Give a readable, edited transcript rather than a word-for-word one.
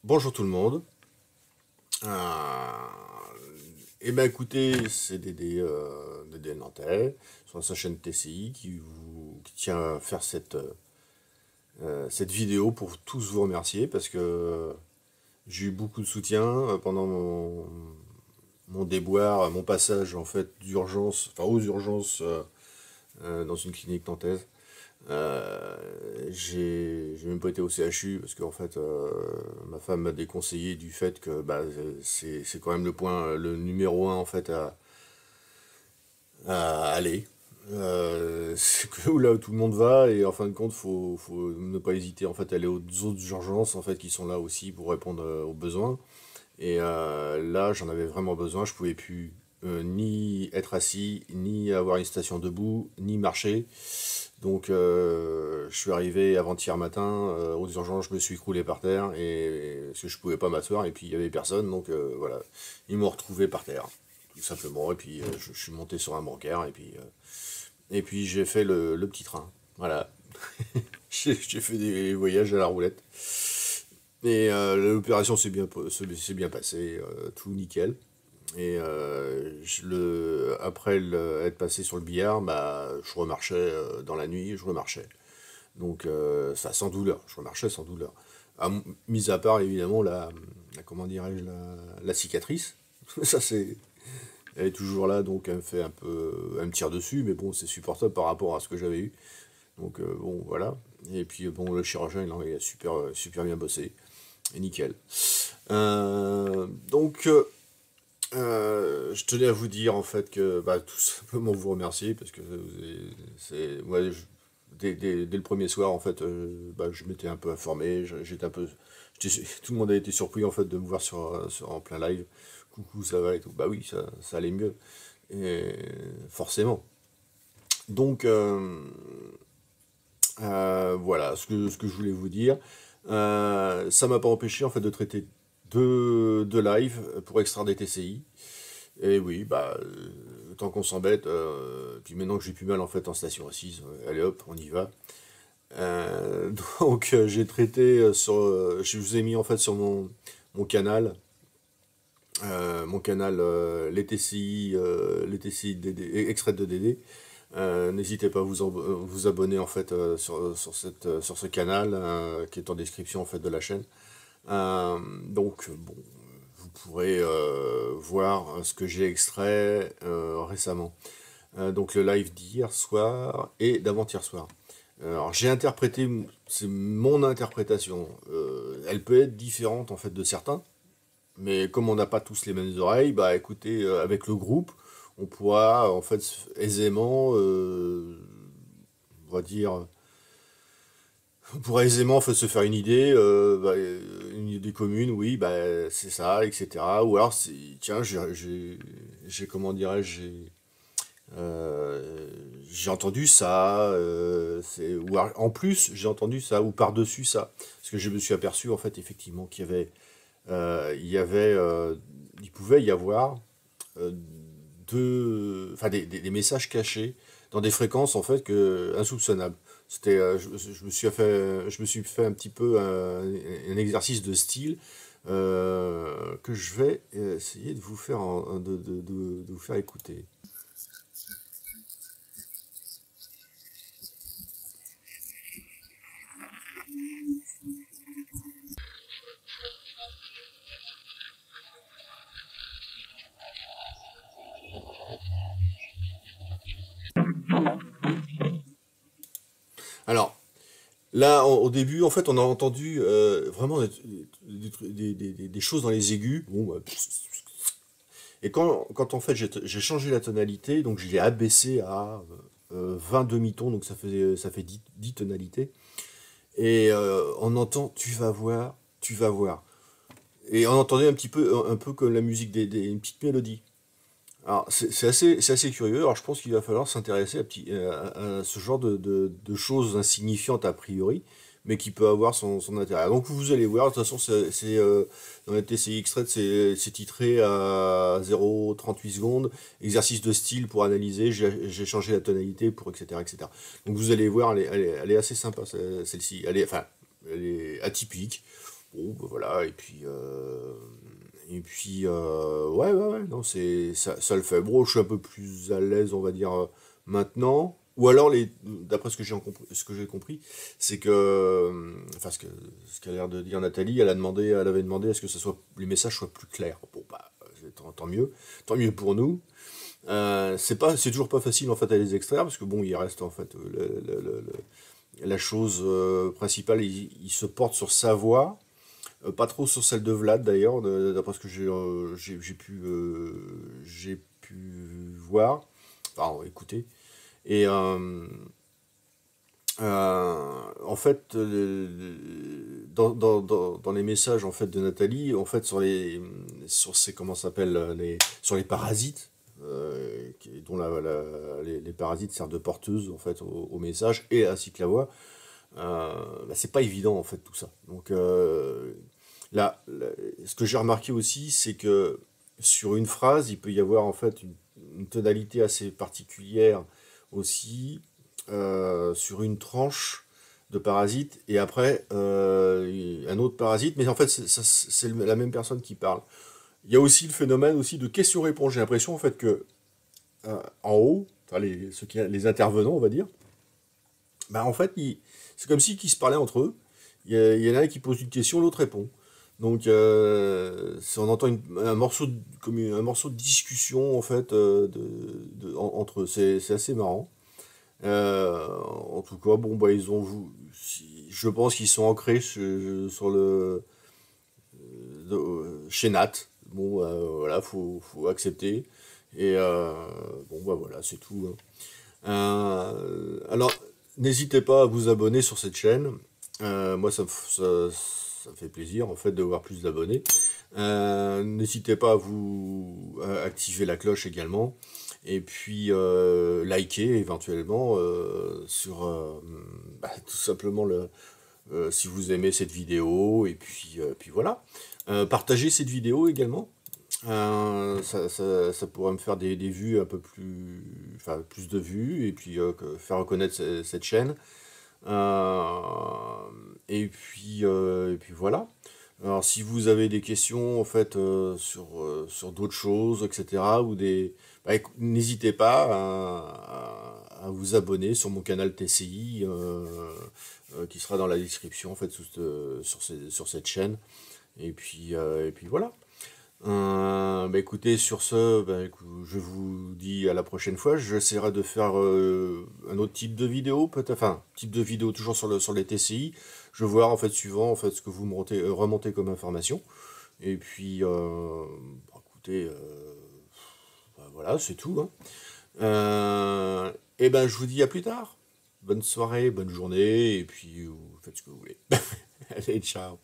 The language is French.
Bonjour tout le monde. Eh ben écoutez, c'est Dédé Nantais sur sa chaîne TCI qui tient à faire cette vidéo pour tous vous remercier parce que j'ai eu beaucoup de soutien pendant mon déboire, mon passage en fait d'urgence, enfin aux urgences dans une clinique nantaise. J'ai même pas été au CHU parce qu'en fait ma femme m'a déconseillé du fait que bah, c'est quand même le numéro un en fait à aller. C'est que là où tout le monde va et en fin de compte faut ne pas hésiter en fait à aller aux autres urgences en fait qui sont là aussi pour répondre aux besoins. Et là j'en avais vraiment besoin, je pouvais plus ni être assis, ni avoir une station debout, ni marcher. Donc je suis arrivé avant-hier matin aux urgences, je me suis écroulé par terre parce que je pouvais pas m'asseoir et puis il y avait personne donc voilà, ils m'ont retrouvé par terre tout simplement et puis je suis monté sur un brancard et puis j'ai fait le petit train. Voilà. J'ai fait des voyages à la roulette et l'opération s'est bien passée, tout nickel. Et après être passé sur le billard, bah, je remarchais dans la nuit, je remarchais. Donc ça sans douleur, je remarchais sans douleur. Mis à part évidemment comment dirais-je, la cicatrice. Ça c'est, elle est toujours là, donc elle me tire dessus, mais bon c'est supportable par rapport à ce que j'avais eu. Donc bon voilà. Et puis bon le chirurgien il a super bien bossé, et nickel. Donc je tenais à vous dire en fait que bah, tout simplement vous remercier parce que ouais, dès le premier soir en fait bah, je m'étais un peu informé, tout le monde a été surpris en fait de me voir en plein live. Coucou, ça va et tout. Bah oui, ça allait mieux. Et forcément. Donc voilà ce que je voulais vous dire. Ça m'a pas empêché en fait de traiter deux lives pour extraire des TCI. Et oui, bah, tant qu'on s'embête, puis maintenant que j'ai plus mal en fait en station assise, allez hop, on y va. Donc j'ai traité je vous ai mis en fait sur mon canal, les TCI DD, extraits de DD. N'hésitez pas à vous abonner en fait sur ce canal qui est en description en fait de la chaîne. Donc bon, vous pourrez voir ce que j'ai extrait récemment. Donc le live d'hier soir et d'avant-hier soir. Alors j'ai interprété, c'est mon interprétation. Elle peut être différente en fait de certains, mais comme on n'a pas tous les mêmes oreilles, bah écoutez, avec le groupe, on pourra en fait aisément, on va dire, on pourrait aisément en fait, se faire une idée commune, oui, bah, c'est ça, etc. Ou alors, tiens, comment dirais-je, j'ai entendu ça, en plus, j'ai entendu ça, ou par-dessus ça. Parce que je me suis aperçu, en fait, effectivement, il pouvait y avoir euh, des messages cachés dans des fréquences en fait insoupçonnables. Je me suis fait un petit peu un exercice de style que je vais essayer de vous faire de vous faire écouter. Alors là, au début, en fait, on a entendu vraiment des choses dans les aigus. Bon, bah, et quand en fait j'ai changé la tonalité, donc je l'ai abaissé à 20 demi-tons, donc ça fait 10 tonalités. Et on entend tu vas voir, tu vas voir. Et on entendait un peu comme la musique une petite mélodie. Alors c'est assez curieux. Alors je pense qu'il va falloir s'intéresser à ce genre de choses insignifiantes a priori, mais qui peut avoir son intérêt. Donc vous allez voir, de toute façon dans la TCI extraite, c'est titré à 0,38 secondes, exercice de style pour analyser, j'ai changé la tonalité pour etc. etc. Donc vous allez voir, elle est assez sympa celle-ci. Elle est atypique. Bon, bah, voilà, ouais, non, ça le fait. Bon, je suis un peu plus à l'aise, on va dire, maintenant. Ou alors, d'après ce que j'ai compris, c'est que, enfin, ce qu'a l'air de dire Nathalie, elle avait demandé à ce que les messages soient plus clairs. Bon, bah, tant mieux pour nous. C'est toujours pas facile, en fait, à les extraire, parce que bon, il reste, en fait, la chose principale, il se porte sur sa voix. Pas trop sur celle de Vlad d'ailleurs, d'après ce que j'ai pu voir, enfin écouter. Et en fait, dans les messages en fait de Nathalie, en fait sur ces comment ça s'appelle sur les parasites, dont les parasites servent de porteuses en fait au message et ainsi que la voix. Bah, c'est pas évident en fait tout ça. Donc ce que j'ai remarqué aussi, c'est que sur une phrase, il peut y avoir en fait une tonalité assez particulière aussi sur une tranche de parasite et après un autre parasite, mais en fait c'est la même personne qui parle. Il y a aussi le phénomène aussi de question-réponse. J'ai l'impression en fait que en haut, enfin, les intervenants, on va dire, bah en fait c'est comme si ils se parlaient entre eux. Il y en a un qui pose une question, l'autre répond. Donc, on entend un morceau de discussion en fait entre eux. C'est assez marrant. En tout cas, bon bah je pense qu'ils sont ancrés sur chez Nat. Bon, voilà, faut accepter. Et bon bah voilà, c'est tout, hein. Alors, n'hésitez pas à vous abonner sur cette chaîne. Moi, ça me fait plaisir en fait de voir plus d'abonnés. N'hésitez pas à activer la cloche également. Et puis liker éventuellement tout simplement si vous aimez cette vidéo. Et puis voilà. Partagez cette vidéo également. Ça pourrait me faire des vues un peu plus, enfin plus de vues et puis faire reconnaître cette chaîne. Et puis voilà. Alors si vous avez des questions en fait sur d'autres choses, etc. N'hésitez pas à vous abonner sur mon canal TCI qui sera dans la description en fait sur cette chaîne. Et puis voilà. Écoutez, sur ce, je vous dis à la prochaine fois. J'essaierai de faire un autre type de vidéo, peut-être, enfin, type de vidéo toujours sur les TCI. Je vais voir en fait suivant en fait ce que vous me remontez comme information. Et puis, écoutez, voilà, c'est tout, hein. Et je vous dis à plus tard. Bonne soirée, bonne journée, et puis vous faites ce que vous voulez. Allez, ciao.